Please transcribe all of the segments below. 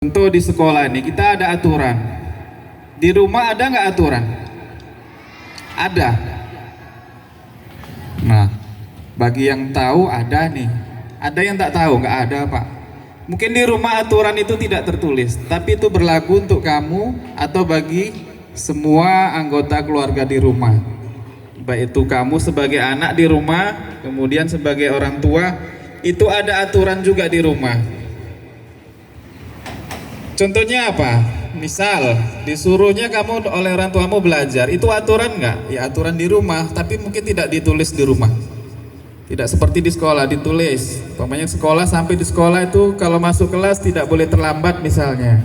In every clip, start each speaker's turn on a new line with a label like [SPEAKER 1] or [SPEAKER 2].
[SPEAKER 1] Contoh di sekolah ini kita ada aturan. Di rumah ada nggak aturan? Ada. Nah, bagi yang tahu ada nih. Ada yang tak tahu nggak ada, Pak. Mungkin di rumah aturan itu tidak tertulis, tapi itu berlaku untuk kamu atau bagi semua anggota keluarga di rumah. Baik itu kamu sebagai anak di rumah, kemudian sebagai orang tua, itu ada aturan juga di rumah. Contohnya apa? Misal disuruhnya kamu oleh orang tuamu belajar, itu aturan nggak? Ya aturan di rumah, tapi mungkin tidak ditulis di rumah. Tidak seperti di sekolah ditulis. Umpamanya sekolah, sampai di sekolah itu kalau masuk kelas tidak boleh terlambat misalnya.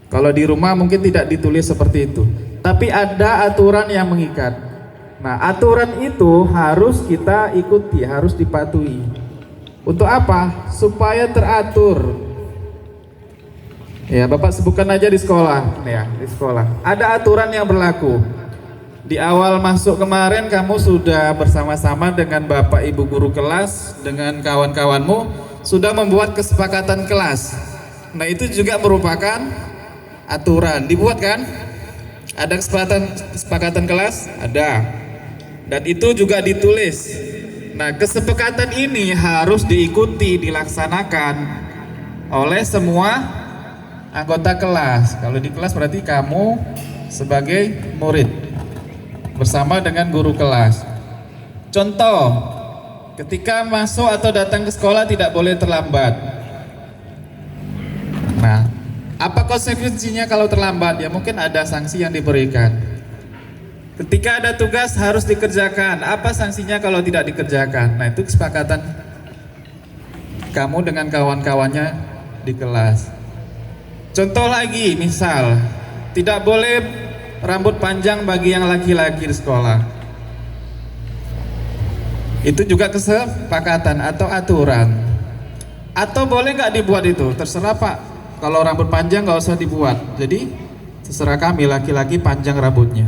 [SPEAKER 1] Kalau di rumah mungkin tidak ditulis seperti itu. Tapi ada aturan yang mengikat. Nah, aturan itu harus kita ikuti, harus dipatuhi. Untuk apa? Supaya teratur. Ya, Bapak sebutkan aja di sekolah, ya, di sekolah. Ada aturan yang berlaku. Di awal masuk kemarin kamu sudah bersama-sama dengan Bapak Ibu guru kelas, dengan kawan-kawanmu sudah membuat kesepakatan kelas. Nah, itu juga merupakan aturan. Dibuat kan? Ada kesepakatan kelas? Ada. Dan itu juga ditulis. Nah, kesepakatan ini harus diikuti, dilaksanakan oleh semua anggota kelas. Kalau di kelas berarti kamu sebagai murid bersama dengan guru kelas. Contoh, ketika masuk atau datang ke sekolah tidak boleh terlambat. Nah, apa konsekuensinya kalau terlambat? Ya mungkin ada sanksi yang diberikan. Ketika ada tugas harus dikerjakan, apa sanksinya kalau tidak dikerjakan? Nah, itu kesepakatan kamu dengan kawan-kawannya di kelas. Contoh lagi, misal tidak boleh rambut panjang bagi yang laki-laki di sekolah. Itu juga kesepakatan atau aturan. Atau boleh nggak dibuat itu? Terserah Pak. Kalau rambut panjang nggak usah dibuat. Jadi terserah kami, laki-laki panjang rambutnya.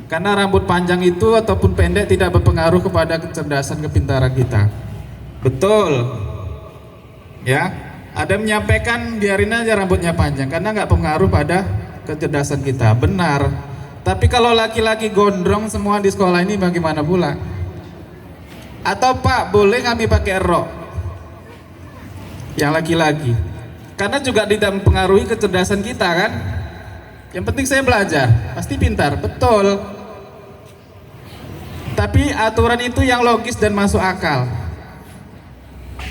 [SPEAKER 1] Karena rambut panjang itu ataupun pendek tidak berpengaruh kepada kecerdasan kepintaran kita. Betul. Ya. Ada menyampaikan biarin aja rambutnya panjang karena nggak pengaruh pada kecerdasan kita. Benar. Tapi kalau laki-laki gondrong semua di sekolah ini bagaimana pula? Atau Pak, boleh kami pakai rok yang laki-laki? Karena juga tidak mempengaruhi kecerdasan kita kan? Yang penting saya belajar, pasti pintar, betul. Tapi aturan itu yang logis dan masuk akal.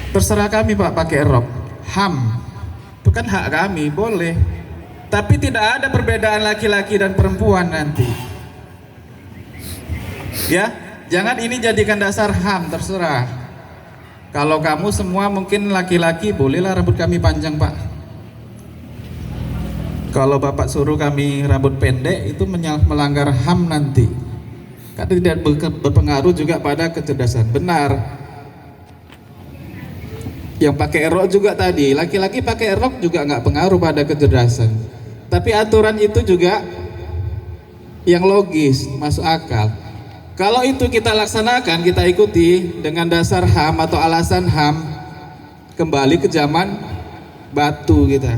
[SPEAKER 1] Terserah kami Pak pakai rok. HAM, bukan hak kami, boleh. Tapi tidak ada perbedaan laki-laki dan perempuan nanti. Ya, jangan ini jadikan dasar HAM, terserah. Kalau kamu semua mungkin laki-laki, bolehlah rambut kami panjang Pak. Kalau Bapak suruh kami rambut pendek, itu melanggar HAM nanti. Karena tidak berpengaruh juga pada kecerdasan. Benar. Yang pakai rok juga tadi, laki-laki pakai rok juga nggak pengaruh pada kecerdasan. Tapi aturan itu juga yang logis, masuk akal. Kalau itu kita laksanakan, kita ikuti dengan dasar HAM atau alasan HAM, kembali ke zaman batu kita.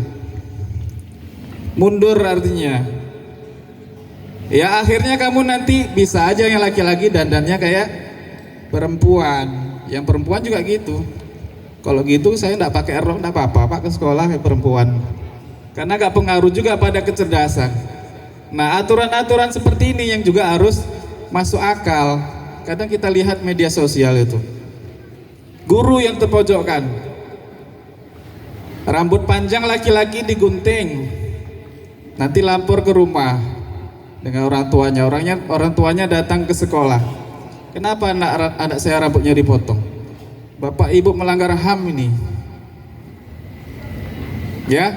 [SPEAKER 1] Mundur artinya. Ya akhirnya kamu nanti bisa aja yang laki-laki dandannya kayak perempuan. Yang perempuan juga gitu. Kalau gitu saya enggak pakai rok, enggak apa-apa Pak, ke sekolah kayak perempuan. Karena enggak pengaruh juga pada kecerdasan. Nah, aturan-aturan seperti ini yang juga harus masuk akal. Kadang kita lihat media sosial itu. Guru yang terpojokkan. Rambut panjang laki-laki digunting. Nanti lapor ke rumah dengan orang tuanya. Orang tuanya datang ke sekolah. Kenapa anak saya rambutnya dipotong? Bapak Ibu melanggar HAM ini. Ya.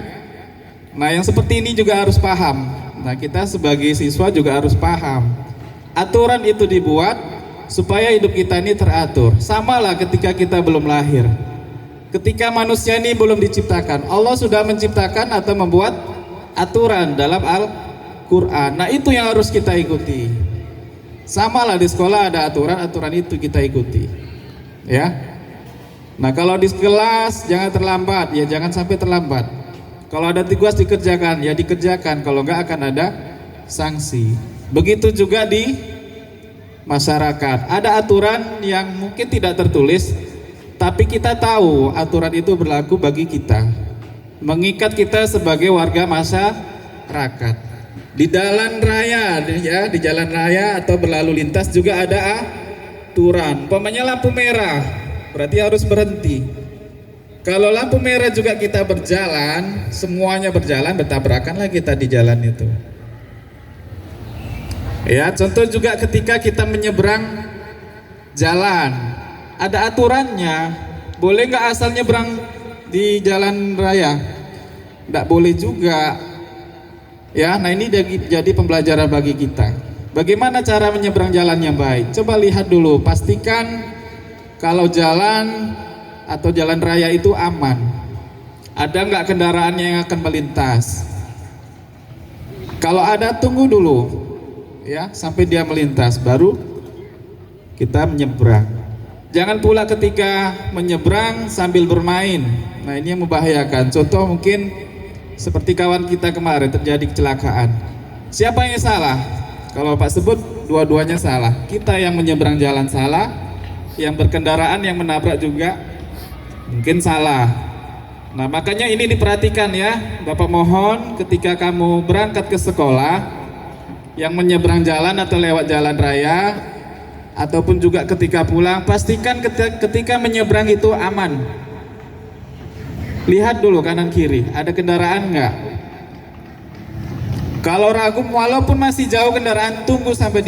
[SPEAKER 1] Nah, yang seperti ini juga harus paham. Nah, kita sebagai siswa juga harus paham. Aturan itu dibuat supaya hidup kita ini teratur. Samalah ketika kita belum lahir. Ketika manusia ini belum diciptakan, Allah sudah menciptakan atau membuat aturan dalam Al-Qur'an. Nah, itu yang harus kita ikuti. Samalah di sekolah ada aturan itu kita ikuti. Ya. Nah, kalau di kelas jangan terlambat, ya jangan sampai terlambat. Kalau ada tugas dikerjakan, ya dikerjakan. Kalau enggak akan ada sanksi. Begitu juga di masyarakat. Ada aturan yang mungkin tidak tertulis, tapi kita tahu aturan itu berlaku bagi kita. Mengikat kita sebagai warga masyarakat. Di jalan raya, ya, di jalan raya atau berlalu lintas juga ada aturan. Umpamanya lampu merah, berarti harus berhenti. Kalau lampu merah juga kita berjalan, semuanya berjalan, bertabrakanlah kita di jalan itu. Ya, contoh juga ketika kita menyeberang jalan, ada aturannya. Boleh nggak asal nyebrang di jalan raya? Nggak boleh juga. Ya, nah ini jadi pembelajaran bagi kita. Bagaimana cara menyeberang jalan yang baik? Coba lihat dulu, pastikan kalau jalan atau jalan raya itu aman. Ada nggak kendaraan yang akan melintas? Kalau ada, tunggu dulu, ya, sampai dia melintas, baru kita menyeberang. Jangan pula ketika menyeberang sambil bermain. Nah, ini yang membahayakan. Contoh mungkin seperti kawan kita kemarin terjadi kecelakaan. Siapa yang salah? Kalau Pak sebut, dua-duanya salah. Kita yang menyeberang jalan salah, yang berkendaraan yang menabrak juga mungkin salah. Nah, makanya ini diperhatikan ya, Bapak mohon ketika kamu berangkat ke sekolah, yang menyeberang jalan atau lewat jalan raya, ataupun juga ketika pulang, pastikan ketika menyeberang itu aman. Lihat dulu kanan kiri, ada kendaraan nggak? Kalau ragu, walaupun masih jauh kendaraan, tunggu sampai